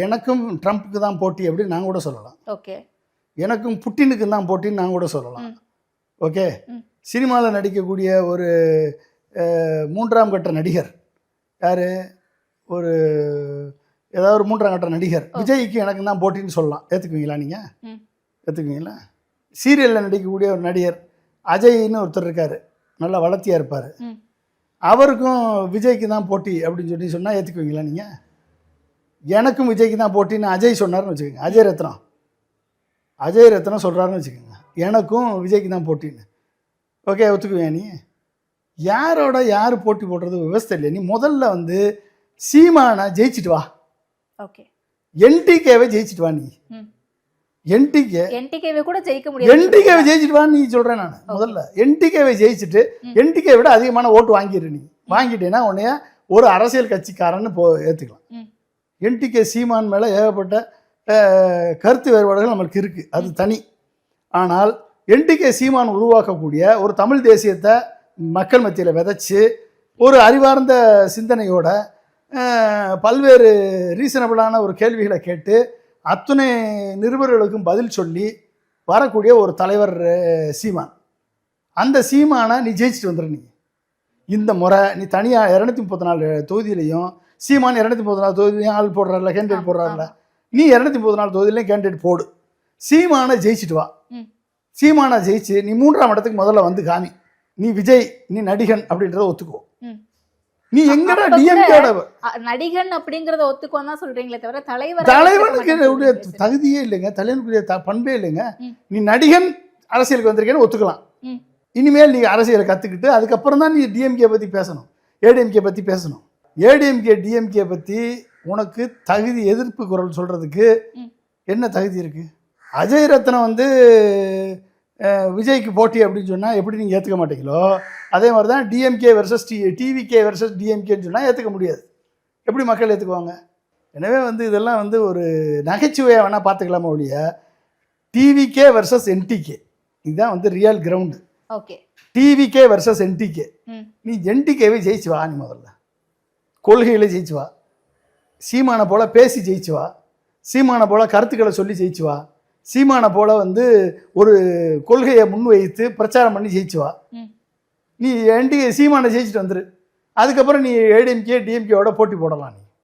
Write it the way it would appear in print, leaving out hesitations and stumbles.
எனக்கும் ட்ரம்ப்புக்கு தான் போட்டி அப்படின்னு நான் கூட சொல்லலாம். ஓகே. எனக்கும் புட்டினுக்கு தான் போட்டின்னு நான் கூட சொல்லலாம். ஓகே. சினிமாவில் நடிக்கக்கூடிய ஒரு மூன்றாம் கட்ட நடிகர் யார், ஒரு ஏதாவது ஒரு மூன்றாம் கட்ட நடிகர் விஜய்க்கு எனக்கு தான் போட்டின்னு சொல்லலாம். ஏற்றுக்குவீங்களா? நீங்கள் ஏற்றுக்குவீங்களா? சீரியலில் நடிக்கக்கூடிய ஒரு நடிகர் அஜய்ன்னு ஒருத்தர் இருக்கார், நல்லா வளர்த்தியாக இருப்பார், அவருக்கும் விஜய்க்கு தான் போட்டி அப்படின்னு சொல்லி சொன்னால் ஏற்றுக்குவீங்களா நீங்கள்? எனக்கும் விஜய்க்கு தான் போட்டின்னு அஜய் சொன்னார்னு வச்சுக்கோங்க, அஜய் ரத்னம் சொல்கிறாருன்னு வச்சுக்கோங்க, எனக்கும் விஜய்க்கு தான் போட்டின்னு. ஓகே, ஒத்துக்குவேன்? நீ யாரோட யார் போட்டி போடுறது விவசாய இல்லை. நீ முதல்ல வந்து சீமானை ஜெயிச்சுட்டு வா. ஓகே. என்டிகேவை ஜெயிச்சுட்டு வா. நீ என்டிகேவை கூட ஜெயிக்க முடியாது. என்டிகேவை ஜெயிச்சுட்டு வான்னு நீ சொல்கிறேன். நான் முதல்ல என்டிகேவை ஜெயிச்சுட்டு என்டிகே விட அதிகமான ஓட்டு வாங்கிடு. நீ வாங்கிட்டேன்னா உன்னைய ஒரு அரசியல் கட்சிக்காரன்னு ஏற்றுக்கலாம். என்டிகே சீமான் மேலே ஏகப்பட்ட கருத்து வேறுபாடுகள் நம்மளுக்கு இருக்குது, அது தனி. ஆனால் என்டிகே சீமான் உருவாக்கக்கூடிய ஒரு தமிழ் தேசியத்தை மக்கள் மத்தியில் விதைச்சி ஒரு அறிவார்ந்த சிந்தனையோட பல்வேறு ரீசனபிளான ஒரு கேள்விகளை கேட்டு அத்துணை நிருபர்களுக்கும் பதில் சொல்லி வரக்கூடிய ஒரு தலைவர் சீமான். அந்த சீமானை நீ ஜெயிச்சுட்டு வந்துடு. நீ இந்த முறை நீ தனியாக 234 தொகுதியிலையும் சீமான் 234 தொகுதியிலையும் ஆள் போடுறாருல, கேண்டிடேட் போடுறாருல, நீ 234 தொகுதியிலையும் கேண்டிடேட் போடு. சீமானை ஜெயிச்சுட்டு வா. சீமானை ஜெயிச்சு நீ 3ஆம் இடத்துக்கு முதல்ல வந்து காமி. நீ விஜய், நீ நடிகன் அப்படின்றத ஒத்துக்கோ. நீ எங்கடா டிஎம்கேட நடிகன் அப்படிங்கறத ஒத்துக்கோன்னு தான் சொல்றீங்களே தவிர தலைவனுக்கு தகுதியே இல்லைங்க, தலைவனுக்குரிய பண்பே இல்லைங்க. நீ நடிகன் அரசியலுக்கு வந்திருக்கேன்னு ஒத்துக்கலாம். இனிமேல் நீ அரசியலை கற்றுக்கிட்டு அதுக்கப்புறம் தான் நீ டிஎம்கே பற்றி பேசணும், ஏடிஎம்கே பற்றி பேசணும். ஏடிஎம்கே டிஎம்கே பற்றி உனக்கு தகுதி, எதிர்ப்பு குரல் சொல்கிறதுக்கு என்ன தகுதி இருக்குது? அஜய் ரத்னம் வந்து விஜய்க்கு போட்டி அப்படின்னு சொன்னால் எப்படி நீங்கள் ஏற்றுக்க மாட்டீங்களோ அதே மாதிரி தான் டிஎம்கே வெர்சஸ் டிவிகே வெர்சஸ் டிஎம்கேன்னு சொன்னால் ஏற்றுக்க முடியாது. எப்படி மக்கள் ஏற்றுக்குவாங்க? எனவே வந்து இதெல்லாம் வந்து ஒரு நகைச்சுவையாக வேணால் பார்த்துக்கலாமா ஒழிய டிவிகே வெர்சஸ் என்டிகே இதுதான் வந்து real ground. Okay. TVK versus NTK. நீ என்டிகேவை ஜெயிச்சு வா. நீ முதல்ல கொள்கையில் ஜெயிச்சு வா. சீமானை போல் பேசி ஜெயிச்சு வா. சீமானை போல் கருத்துக்களை சொல்லி ஜெயிச்சு வா. சீமானை போல் வந்து ஒரு கொள்கையை முன்வைத்து பிரச்சாரம் பண்ணி ஜெயிச்சு வா. நீ சீமானை ஜெயிச்சுட்டு வந்துரு. அதுக்கப்புறம் நீ ஏடிஎம்கே டிஎம்கேவோட போட்டி போடலாம். நீ